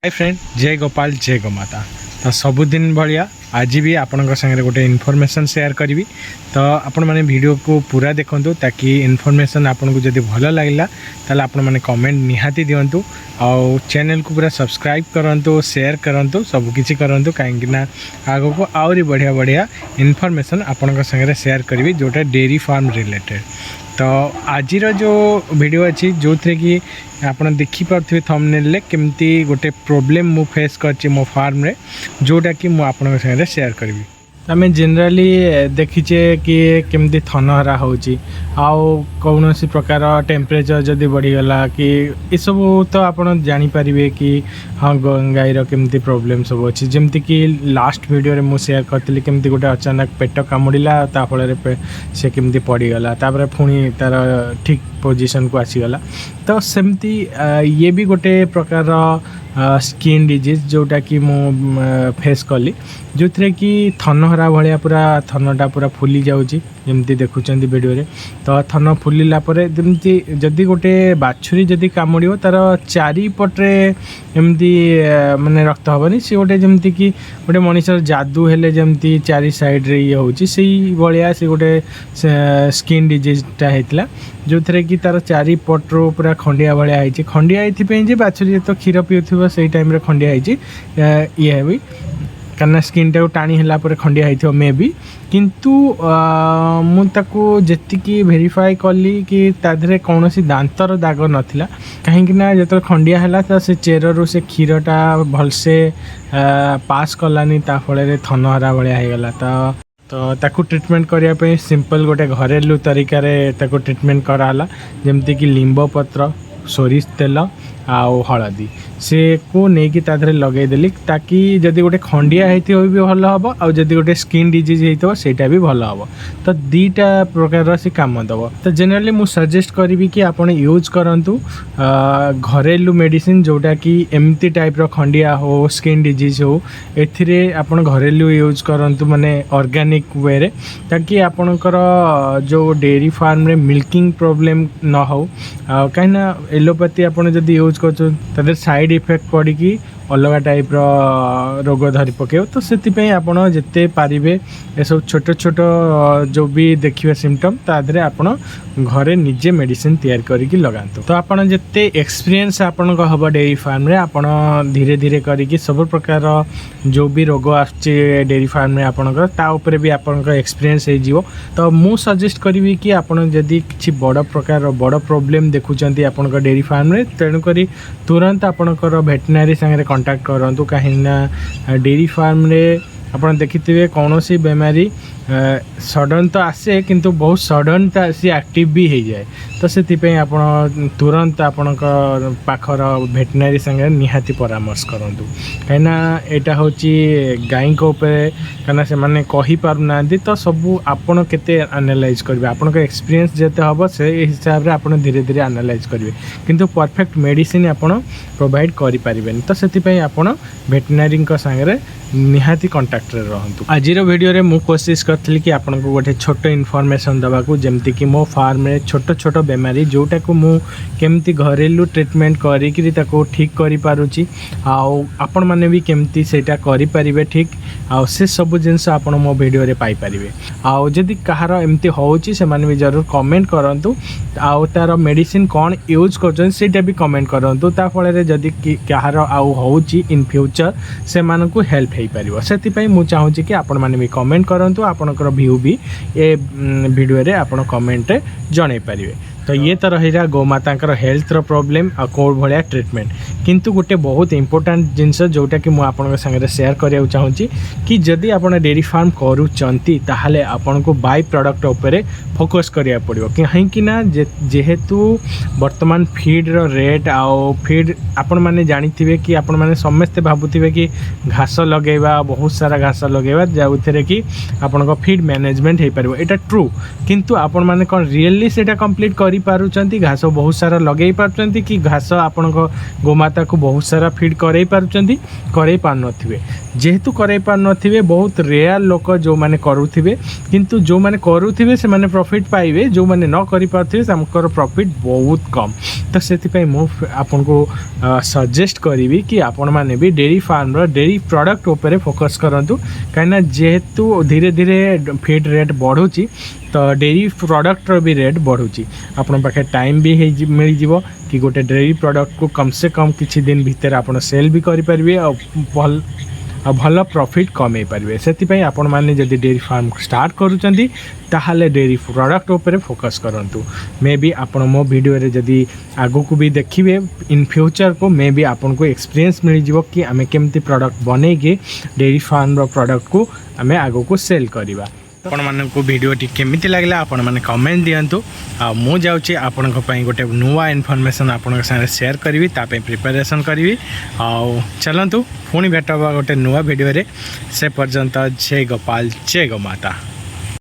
Hi friend, जय गोपाल जय गोमाता। तो सबुदिन भाया आज भी आपण सागर गोटे इनफॉरमेशन शेयर करी। तो आपण मैंने वीडियो को पूरा देखु ताकि इनफॉरमेशन आपन को जब भल लगे ताल आपण मैंने कमेंट निहाती दिंतु आउ चैनल को पूरा सब्सक्राइब करूँ, शेयर करूँ, सबकि करूँ कहीं आग को आहरी बढ़िया बढ़िया इनफॉरमेशन आपण सागर शेयर करी जोटा डेयरी फार्म रिलेटेड। तो आज जो वीडियो अच्छी जो थे कि आपड़ देखिपे थंबनेल केमती गोटे प्रोब्लेम मु फेस कर मो फार्म रे जोटा कि मुझे आपन साथ शेयर करी। आम जेनराली देखीचे कि केमती थनहरा होची आउ कौन सी प्रकार टेम्परेचर जदि बढ़ीगला कि ये सब तो आपड़ जानीपारे कि हाँ गाईर केमती प्रोब्लेम सब अच्छी। जमती कि लास्ट वीडियो रे मु शेयर करती केमती गोटे अचानक पेट कामुड़िला फल से केमती पड़गला तापर पुणी तार ठीक पोजीशन को आसीगला। तो सेमती ये भी गोटे प्रकार स्किन डिजीज जोटा कि मु फेस कली जो थे कि थनहरा भाया पूरा थनटा पूरा फुली जाऊँगी जमती देखुं वीडियो रे। तो थन फुलिला जमती जदि गोटे बाछुरी जदि कामुड़ तार चारिपटे एमती माने रक्त हेनी सी गोटे जमती कि गोटे मनीषर जादू हेले जमती चारि साइड रे ये होची से भाया से गोटे स्किन डिजीजटा होता जो थे कि तार चारिपटू पूरा खंडिया भाया होती। खंडिया ये बाछुरी तो क्षीर पीऊ से टाइम रे खंडिया ये भी कारण स्किन टाक टाणी है खंडिया हो मे भी किंतु मुझे भेरीफाए कली कि ताधे कौन सी दांतर दाग नाला कहीं जो खंडिया है तो से चेरु से क्षीरटा भलसे पास कलानी फल थनहरा भाया होगला। तो ताकू ट्रीटमेंट करने सिंपल गोटे घरेलू तरीका ताकू ट्रीटमेंट कराला जमती कि लिंब पत्र सोरिष तेल आउ हलदी से को लेकिन ताधे लगेदेली ताकि जदि गोटे खंडिया होती भी भल हम आउ जदि गोटे स्किन डिजीज होता सेटा भी भल हम। तो दीटा प्रकार से काम दब। तो जेनराली मु सजेस्ट करी कि आपन यूज करूँ घरेलू मेडिसिन जोटा कि एमती टाइप रो खंडिया हो स्किन डिजीज हो एथिरे आपन घरेलू यूज करूँ माने ऑर्गेनिक वे रे ताकि आपणकर जो डेयरी फार्म रे मिल्किंग प्रॉब्लम न हो। कहीं एलोपैथी आपन जदि यूज कर साइड इफेक्ट पड़ी कि अलग टाइप रोग धरी पके। तो से आपण जिते पारे ये सब छोट छोट जो भी देखिए सिम्पटम तादे आपण घरे निजे मेडिसिन तैयार करके लगातु। तो आपण जिते एक्सपीरियंस आपण हम डेयरी फार्म रे आपण धीरे धीरे करके सब प्रकार जो भी रोग आसचे डेयरी फार्म रे आपणकर ता ऊपर भी आपण एक्सपीरियंस हो। तो मु सजेस्ट करी कि आपण जदि किसी बड़ प्रकार बड़ प्रोब्लेम देखुंत आपण डेयरी फार्म रे तेणुक तुरंत आपणकर भेटनारी सागर कंटाक्ट करूँ कहीं डेयरी फार्म रे आपन देखिथे कौन सी बेमारी सडन तो आसे किंतु बहुत सडन सी एक्टिव भी हो जाए। तो से आपन तुरंत आपण पाखर भेटनारी संगे निहाती परामर्श करूँ कहीं यहाँ हूँ गाई कहीं से मैंने कही पारना। तो सबू आपड़ के एनालाइज करेंगे आपण एक्सपीरियंस जिते हम से हिसाब से आप धीरे धीरे एनालाइज करेंगे किंतु परफेक्ट मेडिसिन आपड़ प्रोवाइड करें। तो से आपड़ भेटनारी सागर निहाती कंटाक्ट रे रहंतु। आजिर वीडियो रे मु कोशिश करथली कि आपन को गोटे छोट इनफॉरमेशन दबा को जेमती कि मो फार्म रे छोट छोट बेमारी जोटा को मु केमती घरेलू ट्रीटमेंट करी ताको ठीक करि पारुची आउ आपन माने भी केमती सेटा करि परिबे ठीक आउ से सब जिंस आपन मो वीडियो रे पाई परिबे। आउ जदि कहार एमती होउची से माने भी जरूर कमेंट करंतु आउ तार मेडिसिन कोन यूज करछन सेटा भी कमेंट करंतु ता फळे रे जदि कहार आउ होउची इन फ्यूचर से माने को हेल्प हे पारिबो। सेति मु चाहूँ कि आपण माने भी कमेंट करंतु आपनकर व्यू भी ए वीडियो रे आपण कमेंट जणे पारिबे। तो ये तो रहा गोमाता हेल्थ प्रोब्लेम आ कौन भाया ट्रीटमेंट किंतु गोटे बहुत इंपोर्टेंट जिनस जोटा कि मुझे सागर शेयर करने चाहूँगी कि जदि आप डेयरी फार्म करुँचे ताहले आपन को बाय प्रोडक्ट उपरे फोकस करिया पड़िबो कहीं जेहेतु वर्तमान फीड रो रेट आओ फीड आपण माने जानिथिबे कि आपण माने समस्ते भाबुथिबे कि घास लगेबा बहुत सारा घास लगेबा जाउथरे कि आपण को फीड मैनेजमेंट हे परबो एटा ट्रू किंतु आपण माने कोन रियली सेटा कंप्लीट करि पारुचंती घास बहुत सारा लगे पारुचंती कि घास आपण को गोमाता को बहुत सारा फीड करई पारुचंती करई पार नथिबे। जेहेतु करई पार नथिबे बहुत रेयर लोक जो माने करूथिबे किंतु जो माने करूथिबे से माने प्रॉफिट पाइबे जो माने न करि पारथिबे हमकर प्रॉफिट बहुत कम तो सेति पई मु आपन को सजेस्ट करिवि कि आपण माने भी डेयरी फार्म रो डेयरी प्रोडक्ट ऊपर फोकस करंतु काइना जेहेतु धीरे धीरे फीड रेट बढ़ुची तो डेयरी प्रोडक्ट रो भी रेट बढ़ुची आपण पाखे टाइम भी मिल जिवो कि गोटे डेयरी प्रोडक्ट को कम से कम किछि दिन भीतर आपण सेल भी करि परिबे और भल प्रॉफिट कमे पारे से आपण मैंने जदि डेयरी फार्म स्टार्ट करुँच ताहले डेयरी प्रोडक्ट ऊपर फोकस करंतु मे बी आपण मो वीडियो रे जदि आगु को भी देखिए इन फ्यूचर को मे बी आपन को एक्सपीरियंस मिल जिवो कि आमे केमती प्रोडक्ट बनेगी डेयरी फार्म रो प्रोडक्ट को आमे आगु को सेल करिबा आपण मानक वीडियो टी केमिति लागला आपण माने कमेंट दियंतु आ मु जाउची आपण को पई गोटे नुवा इन्फॉर्मेशन आपण संगे शेयर करिवि ता पे प्रिपरेशन करिवि आ चलंतु पुणी भेटबा गोटे नुवा वीडियो रे से पर्यंत जय गोपाल जय गो माता।